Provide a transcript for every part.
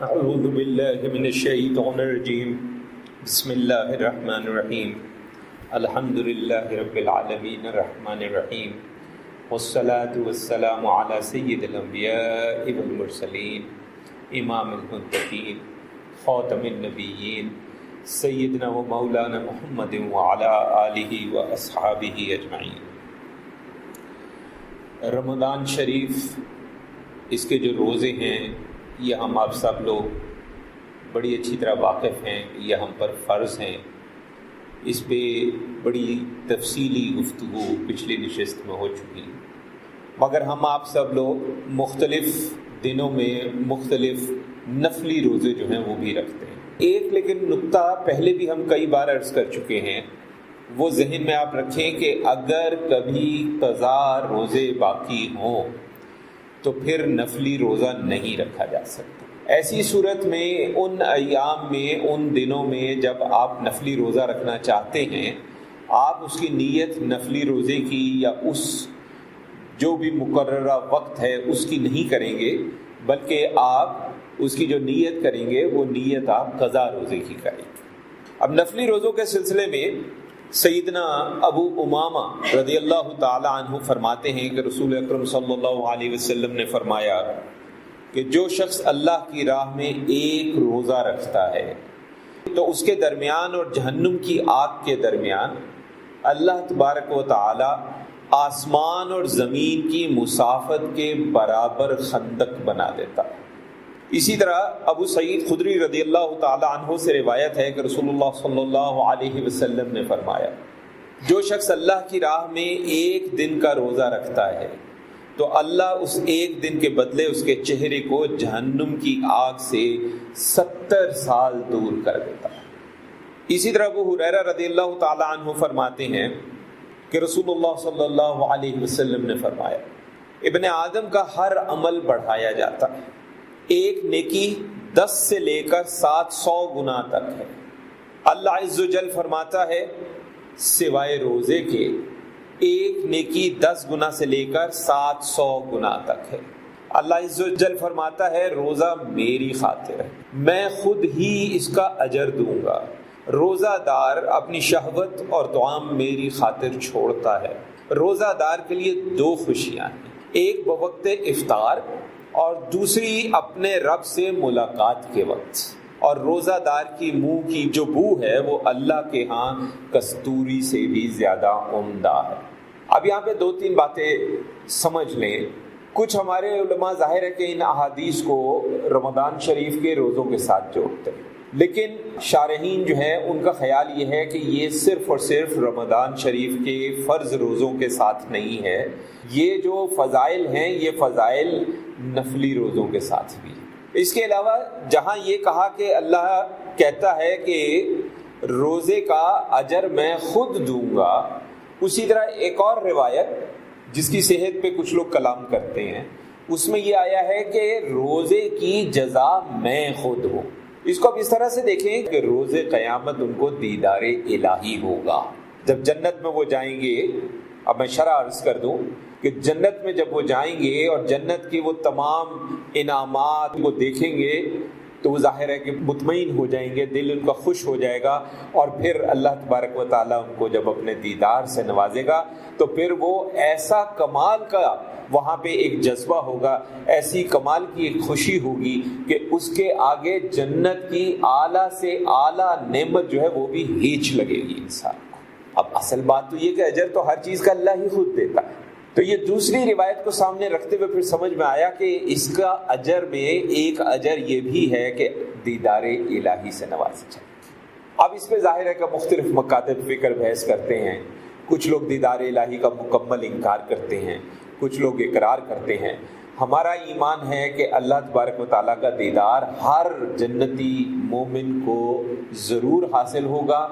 اعوذ باللہ من الشیطان الرجیم بسم اللہ الرحمن الرحیم الحمد للہ رب العالمین الرحمن الرحیم والصلاة والسلام علی سید الانبیاء والمرسلین امام المتقین خاتم النبیین سیدنا و مولانا محمد وعلی آلہ و اصحابہ اجمعین۔ رمضان شریف، اس کے جو روزے ہیں یہ ہم آپ سب لوگ بڑی اچھی طرح واقف ہیں، یہ ہم پر فرض ہیں۔ اس پہ بڑی تفصیلی گفتگو پچھلی نشست میں ہو چکی، مگر ہم آپ سب لوگ مختلف دنوں میں مختلف نفلی روزے جو ہیں وہ بھی رکھتے ہیں۔ ایک لیکن نکتہ پہلے بھی ہم کئی بار عرض کر چکے ہیں، وہ ذہن میں آپ رکھیں کہ اگر کبھی قضا روزے باقی ہوں تو پھر نفلی روزہ نہیں رکھا جا سکتا۔ ایسی صورت میں ان ایام میں، ان دنوں میں جب آپ نفلی روزہ رکھنا چاہتے ہیں، آپ اس کی نیت نفلی روزے کی یا اس جو بھی مقررہ وقت ہے اس کی نہیں کریں گے، بلکہ آپ اس کی جو نیت کریں گے وہ نیت آپ قضا روزے کی کریں گے۔ اب نفلی روزوں کے سلسلے میں سیدنا ابو امامہ رضی اللہ تعالی عنہ فرماتے ہیں کہ رسول اکرم صلی اللہ علیہ وسلم نے فرمایا کہ جو شخص اللہ کی راہ میں ایک روزہ رکھتا ہے تو اس کے درمیان اور جہنم کی آگ کے درمیان اللہ تبارک و تعالی آسمان اور زمین کی مسافت کے برابر خندق بنا دیتا ہے۔ اسی طرح ابو سعید خدری رضی اللہ تعالی عنہ سے روایت ہے کہ رسول اللہ صلی اللہ علیہ وسلم نے فرمایا جو شخص اللہ کی راہ میں ایک دن کا روزہ رکھتا ہے تو اللہ اس ایک دن کے بدلے اس کے چہرے کو جہنم کی آگ سے 70 سال دور کر دیتا ہے۔ اسی طرح ابو ہریرہ رضی اللہ تعالی عنہ فرماتے ہیں کہ رسول اللہ صلی اللہ علیہ وسلم نے فرمایا ابن آدم کا ہر عمل بڑھایا جاتا ہے، ایک نیکی 10 سے لے کر 700 گنا تک ہے۔ اللہ عز و جل فرماتا ہے سوائے روزے کے ایک نیکی 10 گنا سے لے کر 700 گنا تک ہے۔ اللہ عز و جل فرماتا ہے روزہ میری خاطر ہے، میں خود ہی اس کا اجر دوں گا۔ روزہ دار اپنی شہوت اور طعام میری خاطر چھوڑتا ہے۔ روزہ دار کے لیے 2 خوشیاں ہیں، ایک بوقت افطار اور دوسری اپنے رب سے ملاقات کے وقت۔ اور روزہ دار کی منہ کی جو بو ہے وہ اللہ کے ہاں کستوری سے بھی زیادہ عمدہ ہے۔ اب یہاں پہ 2-3 باتیں سمجھ لیں۔ کچھ ہمارے علماء ظاہر ہے کہ ان احادیث کو رمضان شریف کے روزوں کے ساتھ جوڑتے ہیں، لیکن شارحین جو ہیں ان کا خیال یہ ہے کہ یہ صرف اور صرف رمضان شریف کے فرض روزوں کے ساتھ نہیں ہے، یہ جو فضائل ہیں یہ فضائل نفلی روزوں کے ساتھ بھی۔ اس کے علاوہ جہاں یہ کہا کہ اللہ کہتا ہے کہ روزے کا اجر میں خود دوں گا، اسی طرح ایک اور روایت جس کی صحت پہ کچھ لوگ کلام کرتے ہیں، اس میں یہ آیا ہے کہ روزے کی جزا میں خود ہوں۔ اس کو اب اس طرح سے دیکھیں کہ روز قیامت ان کو دیدار الہی ہوگا۔ جب جنت میں وہ جائیں گے، اب میں شرح عرض کر دوں کہ جنت میں جب وہ جائیں گے اور جنت کی وہ تمام انعامات کو دیکھیں گے تو وہ ظاہر ہے کہ مطمئن ہو جائیں گے، دل ان کا خوش ہو جائے گا، اور پھر اللہ تبارک و تعالیٰ ان کو جب اپنے دیدار سے نوازے گا تو پھر وہ ایسا کمال کا وہاں پہ ایک جذبہ ہوگا، ایسی کمال کی ایک خوشی ہوگی کہ اس کے آگے جنت کی اعلیٰ سے اعلیٰ نعمت جو ہے وہ بھی ہیچ لگے گی انسان کو۔ اب اصل بات تو یہ کہ اجر تو ہر چیز کا اللہ ہی خود دیتا ہے، تو یہ دوسری روایت کو سامنے رکھتے ہوئے پھر سمجھ میں آیا کہ اس کا اجر میں ایک اجر یہ بھی ہے کہ دیدار الہی سے نوازا جائے۔ اب اس پہ ظاہر ہے کہ مختلف مکاتب فکر بحث کرتے ہیں، کچھ لوگ دیدار الہی کا مکمل انکار کرتے ہیں، کچھ لوگ اقرار کرتے ہیں۔ ہمارا ایمان ہے کہ اللہ تبارک و تعالیٰ کا دیدار ہر جنتی مومن کو ضرور حاصل ہوگا،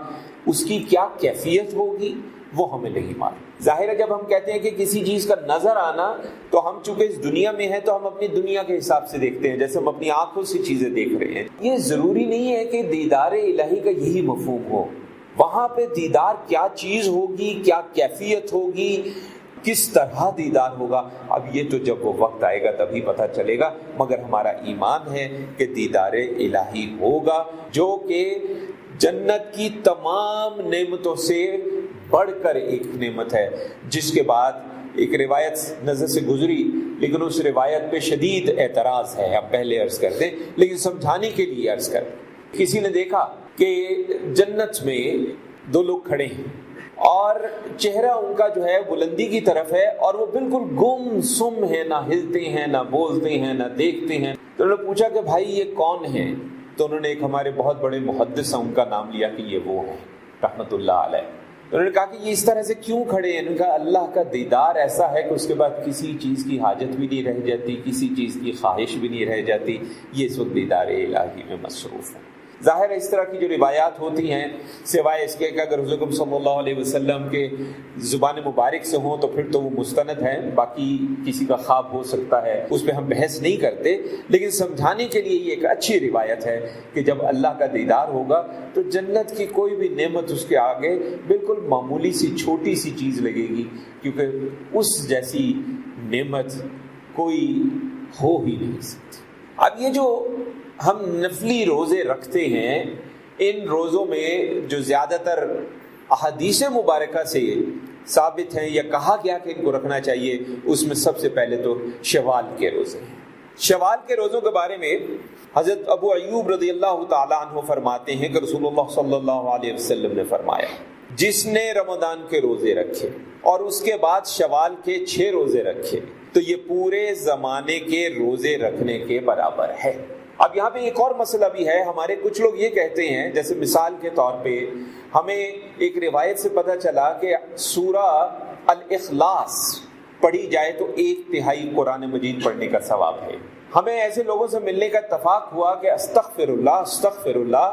اس کی کیا کیفیت ہوگی وہ ہمیں نہیں معلوم۔ ظاہر ہے جب ہم کہتے ہیں کہ کسی چیز کا نظر آنا، تو ہم چونکہ اس دنیا میں ہیں تو ہم اپنی دنیا کے حساب سے دیکھتے ہیں، جیسے ہم اپنی آنکھوں سے چیزیں دیکھ رہے ہیں۔ یہ ضروری نہیں ہے کہ دیدار الہی کا یہی مفہوم ہو۔ وہاں پہ دیدار کیا چیز ہوگی، کیا کیفیت ہوگی، کس طرح دیدار ہوگا، اب یہ تو جب وہ وقت آئے گا تبھی پتہ چلے گا، مگر ہمارا ایمان ہے کہ دیدار الہی ہوگا، جو کہ جنت کی تمام نعمتوں سے بڑھ کر ایک نعمت ہے، جس کے بعد ایک روایت نظر سے گزری لیکن اس روایت پہ شدید اعتراض ہے، ہم پہلے عرض کر دیں لیکن سمجھانے کے لیے عرض کر دیں۔ کسی نے دیکھا کہ جنت میں دو لوگ کھڑے ہیں اور چہرہ ان کا جو ہے بلندی کی طرف ہے اور وہ بالکل گم سم ہے، نہ ہلتے ہیں، نہ بولتے ہیں، نہ دیکھتے ہیں۔ تو انہوں نے پوچھا کہ بھائی یہ کون ہیں؟ تو انہوں نے ایک ہمارے بہت بڑے محدث ہیں ان کا نام لیا کہ یہ وہ ہیں رحمت اللہ علیہ۔ انہوں نے کہا کہ یہ اس طرح سے کیوں کھڑے ہیں؟ انہوں نے کہا اللہ کا دیدار ایسا ہے کہ اس کے بعد کسی چیز کی حاجت بھی نہیں رہ جاتی، کسی چیز کی خواہش بھی نہیں رہ جاتی، یہ اس وقت دیدار الہی میں مصروف ہے۔ ظاہر ہے اس طرح کی جو روایات ہوتی ہیں، سوائے اس کے کہ اگر حضور صلی اللہ علیہ وسلم کے زبان مبارک سے ہوں تو پھر تو وہ مستند ہیں، باقی کسی کا خواب ہو سکتا ہے، اس پہ ہم بحث نہیں کرتے، لیکن سمجھانے کے لیے یہ ایک اچھی روایت ہے کہ جب اللہ کا دیدار ہوگا تو جنت کی کوئی بھی نعمت اس کے آگے بالکل معمولی سی چھوٹی سی چیز لگے گی، کیونکہ اس جیسی نعمت کوئی ہو ہی نہیں سکتی۔ اب یہ جو ہم نفلی روزے رکھتے ہیں، ان روزوں میں جو زیادہ تر احادیث مبارکہ سے ثابت ہیں یا کہا گیا کہ ان کو رکھنا چاہیے، اس میں سب سے پہلے تو شوال کے روزے ہیں۔ شوال کے روزوں کے بارے میں حضرت ابو ایوب رضی اللہ تعالیٰ عنہ فرماتے ہیں کہ رسول اللہ صلی اللہ علیہ وسلم نے فرمایا، جس نے رمضان کے روزے رکھے اور اس کے بعد شوال کے 6 روزے رکھے تو یہ پورے زمانے کے روزے رکھنے کے برابر ہے۔ اب یہاں پہ ایک اور مسئلہ بھی ہے، ہمارے کچھ لوگ یہ کہتے ہیں، جیسے مثال کے طور پہ ہمیں ایک روایت سے پتہ چلا کہ سورہ الاخلاص پڑھی جائے تو 1/3 قرآن مجید پڑھنے کا ثواب ہے۔ ہمیں ایسے لوگوں سے ملنے کا اتفاق ہوا کہ استغفر اللہ استغفر اللہ،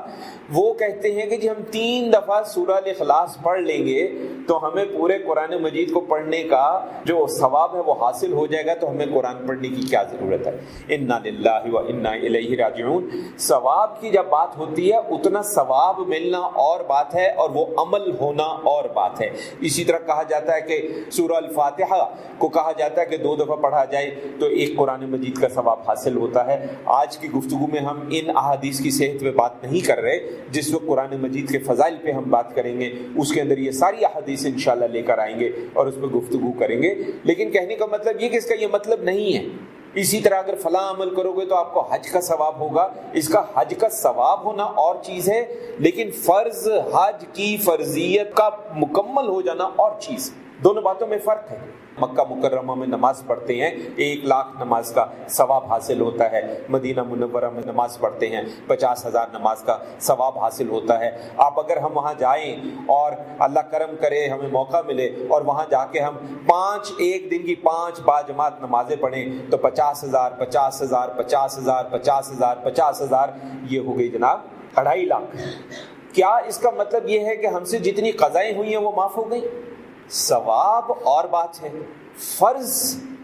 وہ کہتے ہیں کہ جی ہم 3 دفعہ سورہ الاخلاص پڑھ لیں گے تو ہمیں پورے قرآن مجید کو پڑھنے کا جو ثواب ہے وہ حاصل ہو جائے گا، تو ہمیں قرآن پڑھنے کی کیا ضرورت ہے؟ انا للہ و انا الیہ راجعون۔ ثواب کی جب بات ہوتی ہے اتنا ثواب ملنا اور بات ہے اور وہ عمل ہونا اور بات ہے۔ اسی طرح کہا جاتا ہے کہ سورہ الفاتحہ کو کہا جاتا ہے کہ 2 دفعہ پڑھا جائے تو 1 قرآن مجید کا ثواب حاصل ہوتا ہے۔ آج کی گفتگو میں ہم ان احادیث کی صحت پہ بات نہیں کر رہے، جس وقت قرآن مجید کے فضائل پہ ہم بات کریں گے اس کے اندر یہ ساری احادیث انشاءاللہ لے کر آئیں گے اور اس پہ گفتگو کریں گے۔ لیکن کہنے کا مطلب یہ کہ اس کا یہ مطلب نہیں ہے اسی طرح اگر فلاں عمل کرو گے تو آپ کو حج کا ثواب ہوگا، اس کا حج کا ثواب ہونا اور چیز ہے، لیکن فرض حج کی فرضیت کا مکمل ہو جانا اور چیز ہے۔ دونوں باتوں میں فرق ہے۔ مکہ مکرمہ میں نماز پڑھتے ہیں 1,00,000 نماز کا ثواب حاصل ہوتا ہے، مدینہ منورہ میں نماز پڑھتے ہیں 50,000 نماز کا ثواب حاصل ہوتا ہے۔ آپ اگر ہم وہاں جائیں اور اللہ کرم کرے ہمیں موقع ملے اور وہاں جا کے ہم 1 دن کی 5 باجماعت نمازیں پڑھیں تو 50,000 50,000 50,000 50,000 50,000 یہ ہو گئی جناب 2.5 لاکھ۔ کیا اس کا مطلب یہ ہے کہ ہم سے جتنی قضائیں ہوئی ہیں وہ معاف ہو گئی؟ ثواب اور بات ہے، فرض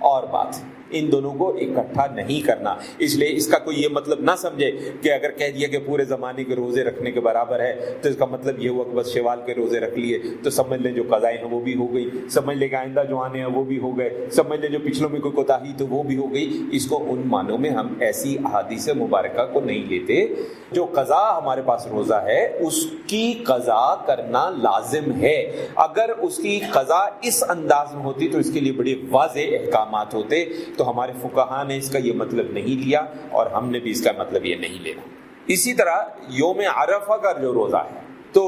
اور بات ہے، ان دونوں کو اکٹھا نہیں کرنا۔ اس لیے اس کا کوئی یہ مطلب نہ سمجھے کہ اگر کہہ دیا کہ پورے زمانے کے روزے رکھنے کے برابر ہے تو اس کا مطلب یہ ہوا کہ بس شوال کے روزے رکھ لیے تو سمجھ لیں جو قضائیں ہیں وہ بھی ہو گئی، سمجھ لیں کہ آئندہ جو آنے ہیں وہ بھی ہو گئے، سمجھ لیں جو پچھلوں میں کوئی کوتاہی تو وہ بھی ہو گئی۔ اس کو ان معنوں میں ہم ایسی احادیث مبارکہ کو نہیں لیتے۔ جو قضا ہمارے پاس روزہ ہے اس کی قضا کرنا لازم ہے۔ اگر اس کی قضا اس انداز میں ہوتی تو اس کے لیے بڑے واضح احکامات ہوتے، تو ہمارے فقہاء نے اس کا یہ مطلب نہیں لیا اور ہم نے بھی اس کا مطلب یہ نہیں لینا۔ اسی طرح یوم عرفہ کا جو روزہ ہے تو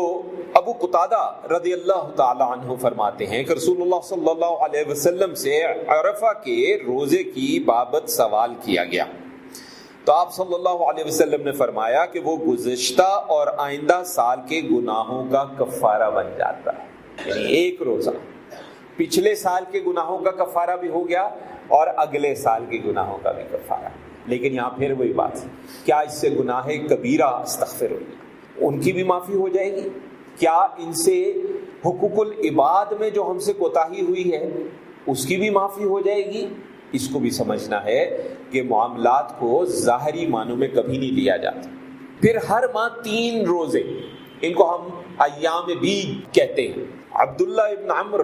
ابو قتادہ رضی اللہ تعالی عنہ فرماتے ہیں کہ رسول اللہ صلی اللہ علیہ وسلم سے عرفہ کے روزے کی بابت سوال کیا گیا تو آپ صلی اللہ علیہ وسلم نے فرمایا کہ وہ گزشتہ اور آئندہ سال کے گناہوں کا کفارہ بن جاتا ہے۔ یعنی ایک روزہ پچھلے سال کے گناہوں کا کفارہ بھی ہو گیا اور اگلے سال کے گناہوں کا بھی کفارہ۔ لیکن یہاں پھر وہی بات ہے، کیا اس سے گناہ کبیرہ استغفر اللہ ان کی بھی معافی ہو جائے گی؟ کیا ان سے حقوق العباد میں جو ہم سے کوتاہی ہوئی ہے اس کی بھی معافی ہو جائے گی؟ اس کو بھی سمجھنا ہے کہ معاملات کو ظاہری معنوں میں کبھی نہیں لیا جاتا۔ پھر ہر ماہ 3 روزے، ان کو ہم ایام بیض کہتے ہیں۔ عبداللہ ابن عمر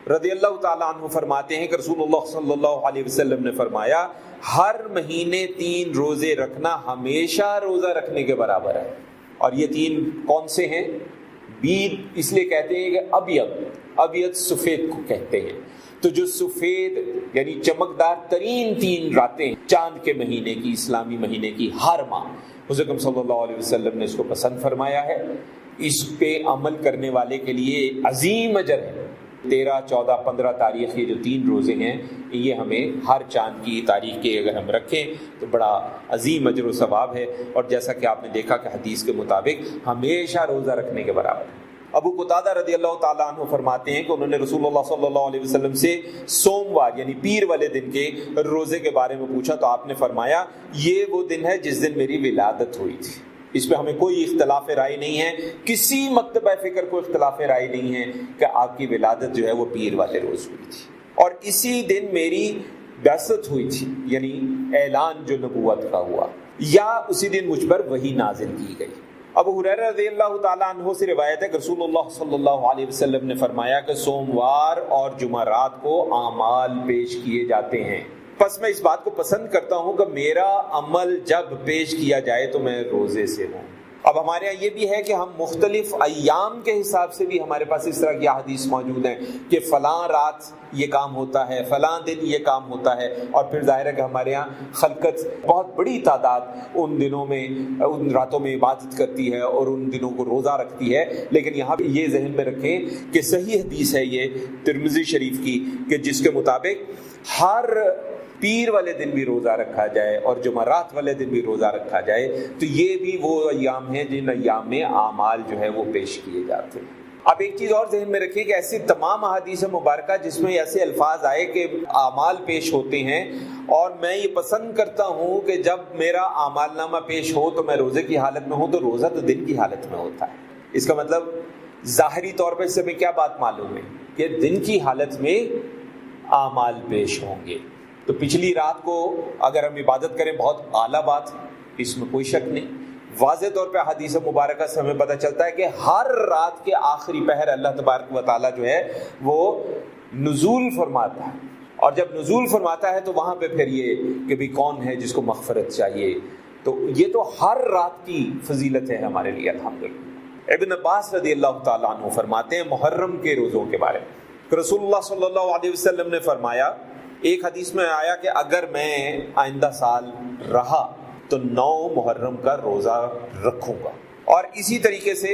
رضی اللہ تعالیٰ عنہ فرماتے ہیں کہ رسول اللہ صلی اللہ علیہ وسلم نے فرمایا ہر مہینے 3 روزے رکھنا ہمیشہ روزہ رکھنے کے برابر ہے. اور یہ 3 کون سے ہیں؟ بید اس لیے کہتے ہیں کہ ابیض سفید کو کہتے ہیں. تو جو سفید یعنی چمکدار ترین 3 راتیں چاند کے مہینے کی، اسلامی مہینے کی، ہر ماہ حضرت صلی اللہ علیہ وسلم نے اس کو پسند فرمایا ہے. اس پہ عمل کرنے والے کے لیے عظیم اجر ہے. 13، 14، 15 تاریخ یہ جو 3 روزے ہیں یہ ہمیں ہر چاند کی تاریخ کے اگر ہم رکھیں تو بڑا عظیم اجر و ثواب ہے. اور جیسا کہ آپ نے دیکھا کہ حدیث کے مطابق ہمیشہ روزہ رکھنے کے برابر ہے. ابو قتادہ رضی اللہ تعالیٰ عنہ فرماتے ہیں کہ انہوں نے رسول اللہ صلی اللہ علیہ وسلم سے سوموار یعنی پیر والے دن کے روزے کے بارے میں پوچھا تو آپ نے فرمایا یہ وہ دن ہے جس دن میری ولادت ہوئی تھی. اس پہ ہمیں کوئی اختلاف رائے نہیں ہے، کسی مکتبہ فکر کو اختلاف رائے نہیں ہے کہ آپ کی ولادت جو ہے وہ پیر والے روز ہوئی تھی. اور اسی دن میری بعثت ہوئی تھی یعنی اعلان جو نبوت کا ہوا، یا اسی دن مجھ پر وحی نازل کی گئی. ابو ہریرہ رضی اللہ تعالیٰ عنہ سے روایت ہے کہ رسول اللہ صلی اللہ علیہ وسلم نے فرمایا کہ سوموار اور جمعرات کو اعمال پیش کیے جاتے ہیں، پس میں اس بات کو پسند کرتا ہوں کہ میرا عمل جب پیش کیا جائے تو میں روزے سے ہوں. اب ہمارے یہاں یہ بھی ہے کہ ہم مختلف ایام کے حساب سے بھی ہمارے پاس اس طرح کی احادیث موجود ہیں کہ فلاں رات یہ کام ہوتا ہے، فلاں دن یہ کام ہوتا ہے. اور پھر ظاہر ہے کہ ہمارے یہاں خلقت بہت بڑی تعداد ان دنوں میں ان راتوں میں عبادت کرتی ہے اور ان دنوں کو روزہ رکھتی ہے. لیکن یہاں بھی یہ ذہن میں رکھیں کہ صحیح حدیث ہے یہ ترمذی شریف کی کہ جس کے مطابق ہر پیر والے دن بھی روزہ رکھا جائے اور جمعرات والے دن بھی روزہ رکھا جائے. تو یہ بھی وہ ایام ہیں جن ایام میں اعمال جو ہے وہ پیش کیے جاتے ہیں. اب ایک چیز اور ذہن میں رکھیں کہ ایسی تمام احادیث مبارکہ جس میں ایسے الفاظ آئے کہ اعمال پیش ہوتے ہیں، اور میں یہ پسند کرتا ہوں کہ جب میرا اعمال نامہ پیش ہو تو میں روزے کی حالت میں ہوں، تو روزہ تو دن کی حالت میں ہوتا ہے. اس کا مطلب ظاہری طور پہ اس سے ہمیں کیا بات معلوم ہے کہ دن کی حالت میں اعمال پیش ہوں گے. تو پچھلی رات کو اگر ہم عبادت کریں بہت اعلیٰ بات، اس میں کوئی شک نہیں. واضح طور پہ حدیث مبارکہ سے ہمیں پتہ چلتا ہے کہ ہر رات کے آخری پہر اللہ تبارک و تعالیٰ جو ہے وہ نزول فرماتا ہے. اور جب نزول فرماتا ہے تو وہاں پہ پھر یہ کہ بھی کون ہے جس کو مغفرت چاہیے. تو یہ تو ہر رات کی فضیلت ہے ہمارے لیے الحمدللہ. ابن عباس رضی اللہ تعالیٰ عنہ فرماتے ہیں محرم کے روزوں کے بارے میں کہ رسول اللہ صلی اللہ علیہ وسلم نے فرمایا، ایک حدیث میں آیا کہ اگر میں آئندہ سال رہا تو 9 محرم کا روزہ رکھوں گا. اور اسی طریقے سے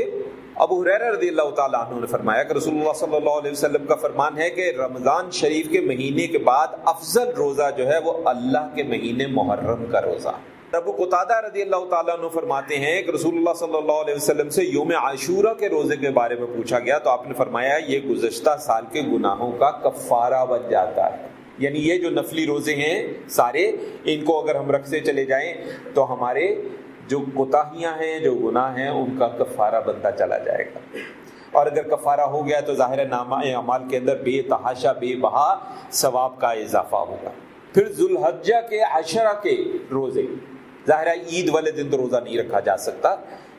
ابو ہریرہ رضی اللہ تعالیٰ عنہ نے فرمایا کہ رسول اللہ صلی اللہ علیہ وسلم کا فرمان ہے کہ رمضان شریف کے مہینے کے بعد افضل روزہ جو ہے وہ اللہ کے مہینے محرم کا روزہ. ابو قتادہ رضی اللہ تعالیٰ عنہ فرماتے ہیں کہ رسول اللہ صلی اللہ علیہ وسلم سے یوم عاشورہ کے روزے کے بارے میں پوچھا گیا تو آپ نے فرمایا یہ گزشتہ سال کے گناہوں کا کفارہ بن جاتا ہے. یعنی یہ جو نفلی روزے ہیں سارے، ان کو اگر ہم رکھتے چلے جائیں تو ہمارے جو کوتاہیاں ہیں، جو گناہ ہیں، ان کا کفارہ بنتا چلا جائے گا. اور اگر کفارہ ہو گیا تو ظاہر نامہ اعمال کے اندر بے تحاشا بے بہا ثواب کا اضافہ ہوگا. پھر ذوالحجہ کے 10 کے روزے، ظاہر عید والے دن تو روزہ نہیں رکھا جا سکتا،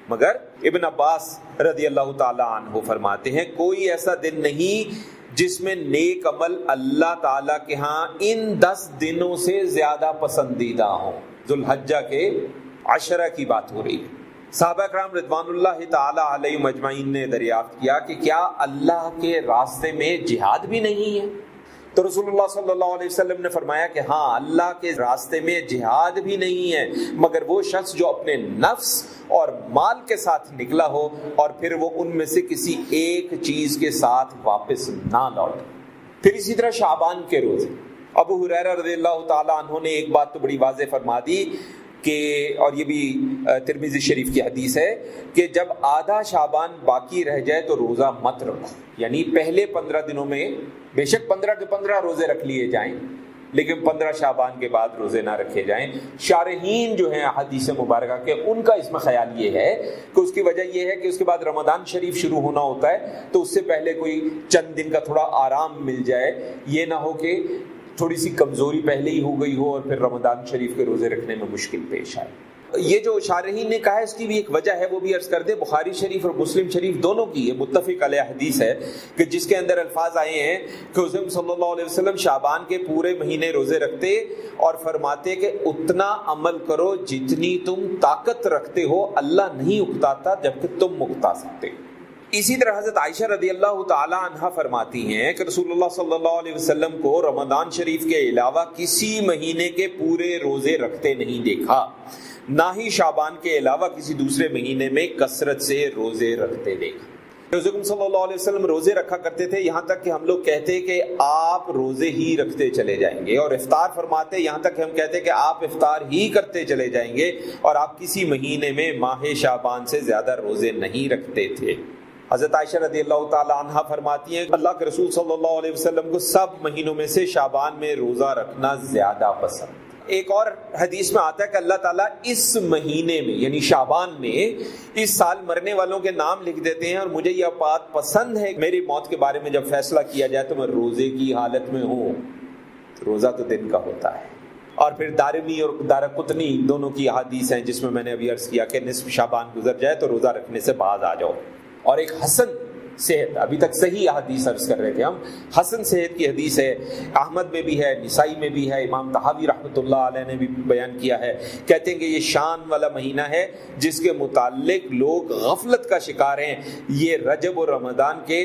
مگر ابن عباس رضی اللہ تعالیٰ عنہ فرماتے ہیں کوئی ایسا دن نہیں جس میں نیک عمل اللہ تعالیٰ کے ہاں ان 10 دنوں سے زیادہ پسندیدہ ہوں. ذوالحجہ کے 10 کی بات ہو رہی ہے. صحابہ کرام رضوان اللہ تعالیٰ علیہم اجمعین نے دریافت کیا کہ کیا اللہ کے راستے میں جہاد بھی نہیں ہے؟ تو رسول اللہ صلی اللہ علیہ وسلم نے فرمایا کہ ہاں، اللہ کے راستے میں جہاد بھی نہیں ہے، مگر وہ شخص جو اپنے نفس اور مال کے ساتھ نکلا ہو اور پھر وہ ان میں سے کسی ایک چیز کے ساتھ واپس نہ لوٹے. پھر اسی طرح شعبان کے روزے، ابو ہریرہ رضی اللہ تعالیٰ عنہ نے ایک بات تو بڑی واضح فرما دی کہ، اور یہ بھی ترمذی شریف کی حدیث ہے کہ جب آدھا شعبان باقی رہ جائے تو روزہ مت رکھو. یعنی پہلے 15 دنوں میں بے شک 15 کے 15 روزے رکھ لیے جائیں، لیکن 15 شعبان کے بعد روزے نہ رکھے جائیں. شارحین جو ہیں حدیث مبارکہ کے، ان کا اس میں خیال یہ ہے کہ اس کی وجہ یہ ہے کہ اس کے بعد رمضان شریف شروع ہونا ہوتا ہے، تو اس سے پہلے کوئی چند دن کا تھوڑا آرام مل جائے. یہ نہ ہو کہ تھوڑی سی کمزوری پہلے ہی ہو گئی ہو اور پھر رمضان شریف کے روزے رکھنے میں مشکل پیش آئے. یہ جو شارحین نے کہا ہے اس کی بھی ایک وجہ ہے، وہ بھی عرض کر دیں۔ بخاری شریف اور مسلم شریف دونوں کی یہ متفق علیہ حدیث ہے کہ جس کے اندر الفاظ آئے ہیں کہ حضور صلی اللہ علیہ وسلم شعبان کے پورے مہینے روزے رکھتے اور فرماتے کہ اتنا عمل کرو جتنی تم طاقت رکھتے ہو، اللہ نہیں اکتاتا جبکہ تم اکتا سکتے۔ اسی طرح حضرت عائشہ رضی اللہ تعالی عنہا فرماتی ہیں کہ رسول اللہ صلی اللہ علیہ وسلم کو رمضان شریف کے علاوہ کسی مہینے کے پورے روزے رکھتے نہیں دیکھا، نہ ہی شعبان کے علاوہ کسی دوسرے مہینے میں کثرت سے روزے رکھتے دیکھا۔ حضور صلی اللہ علیہ وسلم روزے رکھا کرتے تھے یہاں تک کہ ہم لوگ کہتے کہ آپ روزے ہی رکھتے چلے جائیں گے، اور افطار فرماتے یہاں تک کہ ہم کہتے کہ آپ افطار ہی کرتے چلے جائیں گے، اور آپ کسی مہینے میں ماہ شعبان سے زیادہ روزے نہیں رکھتے تھے۔ حضرت عائشہ رضی اللہ تعالی عنہا فرماتی ہیں اللہ کے رسول صلی اللہ علیہ وسلم کو سب مہینوں میں سے شعبان میں روزہ رکھنا زیادہ پسند۔ ایک اور حدیث میں آتا ہے کہ اللہ تعالیٰ اس مہینے میں یعنی شعبان میں اس سال مرنے والوں کے نام لکھ دیتے ہیں، اور مجھے یہ بات پسند ہے میری موت کے بارے میں جب فیصلہ کیا جائے تو میں روزے کی حالت میں ہوں۔ روزہ تو دن کا ہوتا ہے۔ اور پھر دارمی اور دارقطنی دونوں کی احادیث ہیں جس میں میں نے ابھی عرض کیا کہ نصف شعبان گزر جائے تو روزہ رکھنے سے باز آ جاؤ۔ اور ایک حسن صحت، ابھی تک صحیح حدیث عرض کر رہے تھے ہم، حسن صحت کی حدیث ہے، احمد میں بھی ہے، نسائی میں بھی ہے، امام طحاوی رحمۃ اللہ علیہ نے بھی بیان کیا ہے، کہتے ہیں کہ یہ شان والا مہینہ ہے جس کے متعلق لوگ غفلت کا شکار ہیں۔ یہ رجب اور رمضان کے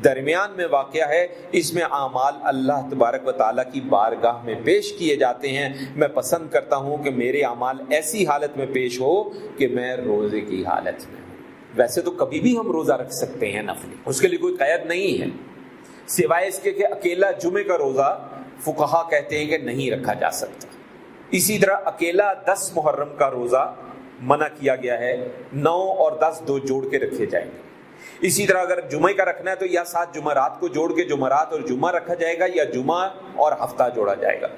درمیان میں واقع ہے، اس میں اعمال اللہ تبارک و تعالیٰ کی بارگاہ میں پیش کیے جاتے ہیں۔ میں پسند کرتا ہوں کہ میرے اعمال ایسی حالت میں پیش ہو کہ میں روزے کی حالت میں۔ ویسے تو کبھی بھی ہم روزہ رکھ سکتے ہیں نفلی، اس کے لیے کوئی قید نہیں ہے، سوائے اس کے کہ اکیلا جمعے کا روزہ فقہا کہتے ہیں کہ نہیں رکھا جا سکتا۔ اسی طرح اکیلا 10 محرم کا روزہ منع کیا گیا ہے، 9 اور 10 دو جوڑ کے رکھے جائیں گے۔ اسی طرح اگر جمعے کا رکھنا ہے تو یا 7 جمعرات کو جوڑ کے جمعرات اور جمعہ رکھا جائے گا، یا جمعہ اور ہفتہ جوڑا جائے گا۔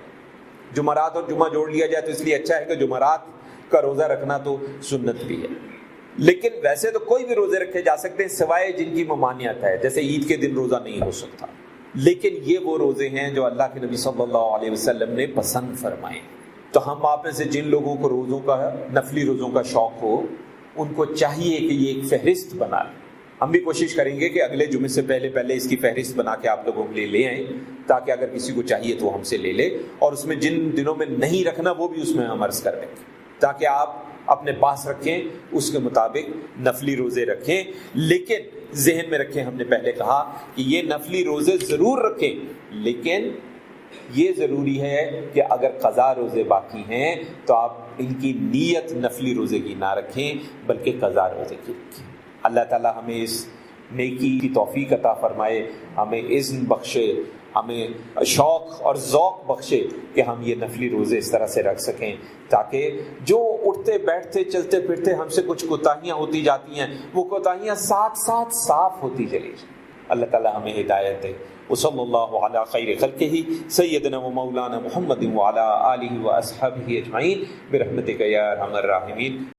جمعرات اور جمعہ جوڑ لیا جائے تو اس لیے اچھا ہے کہ جمعرات کا روزہ رکھنا تو سنت بھی ہے، لیکن ویسے تو کوئی بھی روزے رکھے جا سکتے ہیں سوائے جن کی ممانعت ہے، جیسے عید کے دن روزہ نہیں ہو سکتا۔ لیکن یہ وہ روزے ہیں جو اللہ کے نبی صلی اللہ علیہ وسلم نے پسند فرمائے۔ تو ہم آپ میں سے جن لوگوں کو روزوں کا نفلی روزوں کا شوق ہو ان کو چاہیے کہ یہ ایک فہرست بنا لیں۔ ہم بھی کوشش کریں گے کہ اگلے جمعے سے پہلے اس کی فہرست بنا کے آپ لوگوں کے لیے لے آئیں، تاکہ اگر کسی کو چاہیے تو ہم سے لے لے، اور اس میں جن دنوں میں نہیں رکھنا وہ بھی اس میں ہم عرض کر دیں گے، تاکہ آپ اپنے پاس رکھیں، اس کے مطابق نفلی روزے رکھیں۔ لیکن ذہن میں رکھیں، ہم نے پہلے کہا کہ یہ نفلی روزے ضرور رکھیں، لیکن یہ ضروری ہے کہ اگر قضا روزے باقی ہیں تو آپ ان کی نیت نفلی روزے کی نہ رکھیں بلکہ قضا روزے کی رکھیں۔ اللہ تعالی ہمیں اس نیکی کی توفیق عطا فرمائے، ہمیں اذن بخشے، ہمیں شوق اور ذوق بخشے کہ ہم یہ نفلی روزے اس طرح سے رکھ سکیں، تاکہ جو اٹھتے بیٹھتے چلتے پھرتے ہم سے کچھ کوتاہیاں ہوتی جاتی ہیں وہ کوتاہیاں ساتھ ساتھ صاف ہوتی چلی جائیں۔ اللہ تعالی ہمیں ہدایت دے۔ وصلی اللہ علی خیر خلقہ سیدنا و مولانا محمد وعلی آلہ و اصحابہ اجمعین برحمتک یا ارحم الراحمین۔